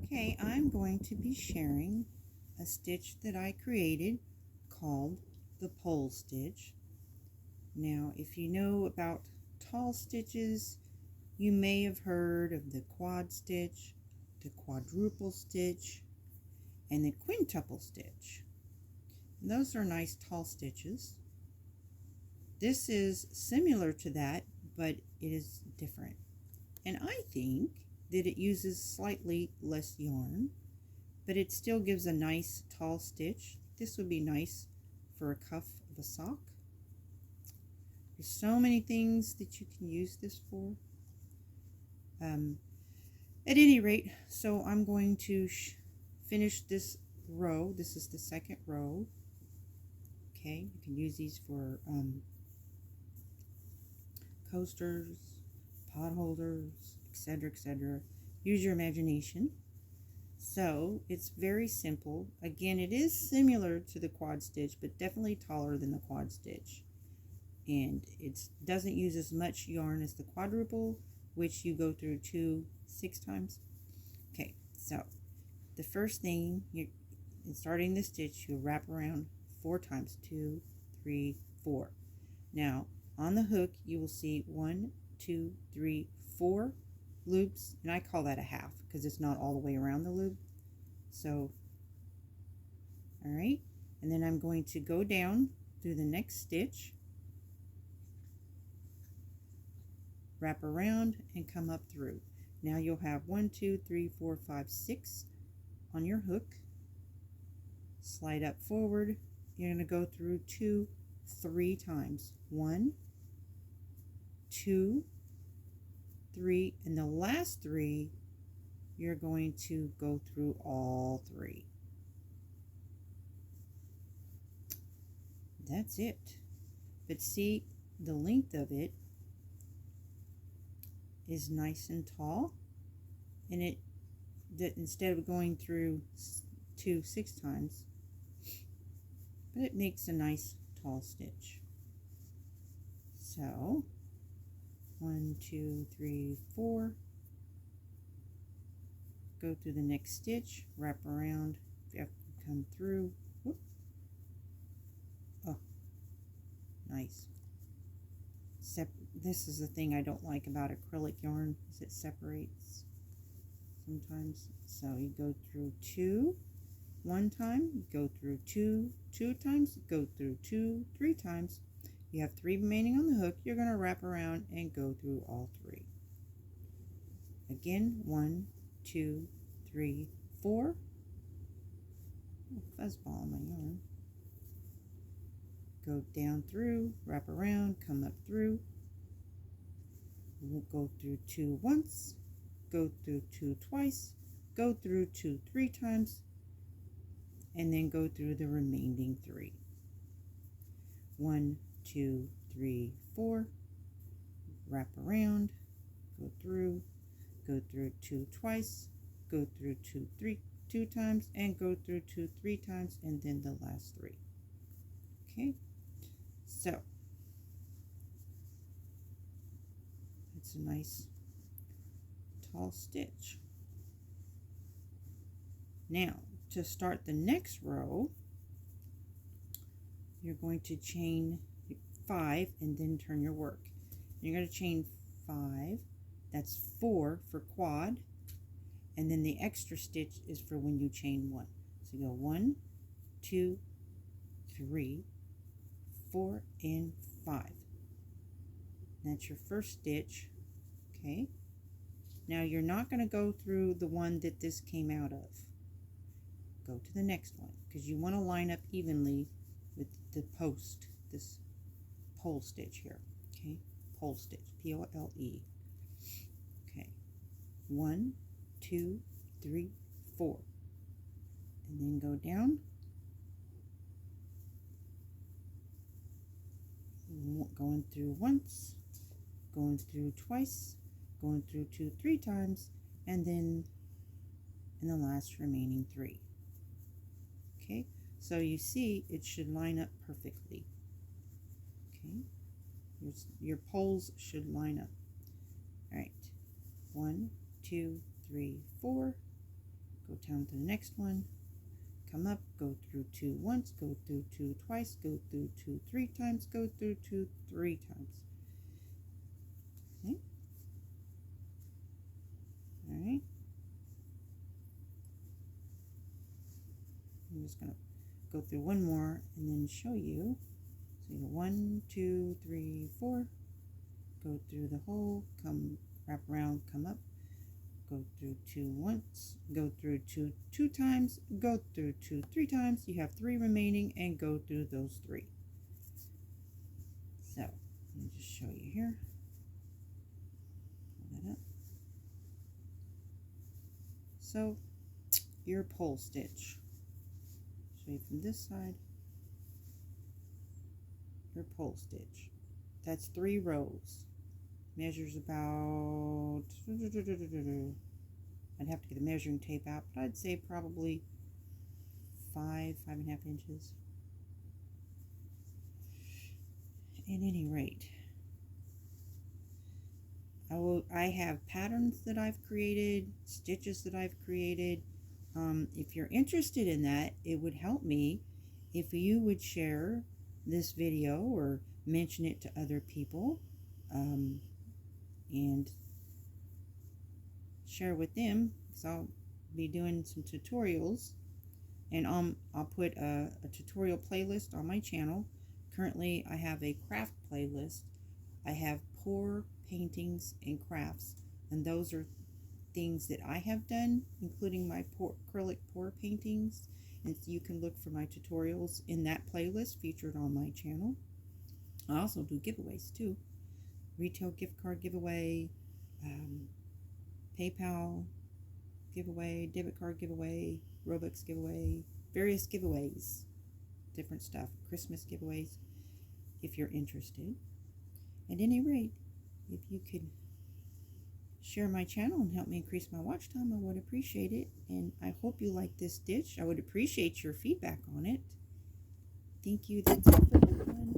Okay, I'm going to be sharing a stitch that I created called the pole stitch. Now, if you know about tall stitches, you may have heard of the quad stitch, the quadruple stitch, and the quintuple stitch. And those are nice tall stitches. This is similar to that, but it is different. And I think that it uses slightly less yarn, but it still gives a nice tall stitch. This would be nice for a cuff of a sock. There's so many things that you can use this for. At any rate, so I'm going to finish this row. This is the second row. Okay, you can use these for coasters, pot holders, etc., etc. Use your imagination. So it's very simple. Again, it is similar to the quad stitch, but definitely taller than the quad stitch. And it doesn't use as much yarn as the quadruple, which you go through 6 times. Okay, so the first thing, in starting the stitch, you wrap around 4 times, 2, 3, 4. Now, on the hook, you will see 1, 2, 3, 4 loops, and I call that a half because it's not all the way around the loop. So, all right, and then I'm going to go down through the next stitch, wrap around, and come up through. Now you'll have 1, 2, 3, 4, 5, 6 on your hook. Slide up forward. You're going to go through 2, 3 times. 1, 2, 3, and the last 3 you're going to go through all 3. That's it. But see, the length of it is nice and tall, and that instead of going through 6 times, but it makes a nice tall stitch. So 1, 2, 3, 4, go through the next stitch, wrap around, you have to come through. Whoop. Oh, nice. This is the thing I don't like about acrylic yarn, is it separates sometimes. So you go through 2 1 time, go through 2 2 times, go through 2 3 times. You have 3 remaining on the hook. You're going to wrap around and go through all 3. Again, 1, 2, 3, 4. Oh, fuzzball on my yarn. Go down through, wrap around, come up through. We'll go through 2 once, go through 2 twice, go through 2 3 times, and then go through the remaining 3. 1, 2, 3, 4. Wrap around, go through 2 twice, go through 2 times, and go through 2 3 times, and then the last 3. Okay, so it's a nice tall stitch. Now, to start the next row, you're going to chain 5 and then turn your work. You're going to chain 5, that's 4 for quad, and then the extra stitch is for when you chain 1. So you go 1, 2, 3, 4, and 5. That's your first stitch. Okay, now you're not going to go through the one that this came out of. Go to the next one because you want to line up evenly with the post, this pole stitch here. Okay, pole stitch, P-O-L-E. Okay, 1, 2, 3, 4, and then go down, going through once, going through twice, going through 2 3 times, and then in the last remaining 3. Okay, so you see it should line up perfectly. Okay, your poles should line up. All right, 1, 2, 3, 4. go down to the next one, come up, go through 2 once, go through 2 twice, go through 2 3 times, go through 2 3 times. Okay. All right. I'm just going to go through one more and then show you. So you go 1 2 3 4, go through the hole, come wrap around, come up, go through 2 once, go through 2 2 times, go through 2 3 times. You have 3 remaining, and go through those 3. So let me just show you here. Hold that up. So your pole stitch. Show you from this side. Your pole stitch. That's 3 rows. Measures about, I'd have to get the measuring tape out, but I'd say probably 5.5 inches. At any rate, I have patterns that I've created, stitches that I've created. If you're interested in that, it would help me if you would share this video or mention it to other people, and share with them, because I'll be doing some tutorials, and I'll put a tutorial playlist on my channel. Currently I have a craft playlist. I have pour paintings and crafts, and those are things that I have done, including my acrylic pour paintings, and you can look for my tutorials in that playlist featured on my channel. I also do giveaways too. Retail gift card giveaway, PayPal giveaway, debit card giveaway, Robux giveaway, various giveaways, different stuff, Christmas giveaways, if you're interested. At any rate, if you could share my channel and help me increase my watch time, I would appreciate it. And I hope you like this stitch. I would appreciate your feedback on it. Thank you. That's all for this one.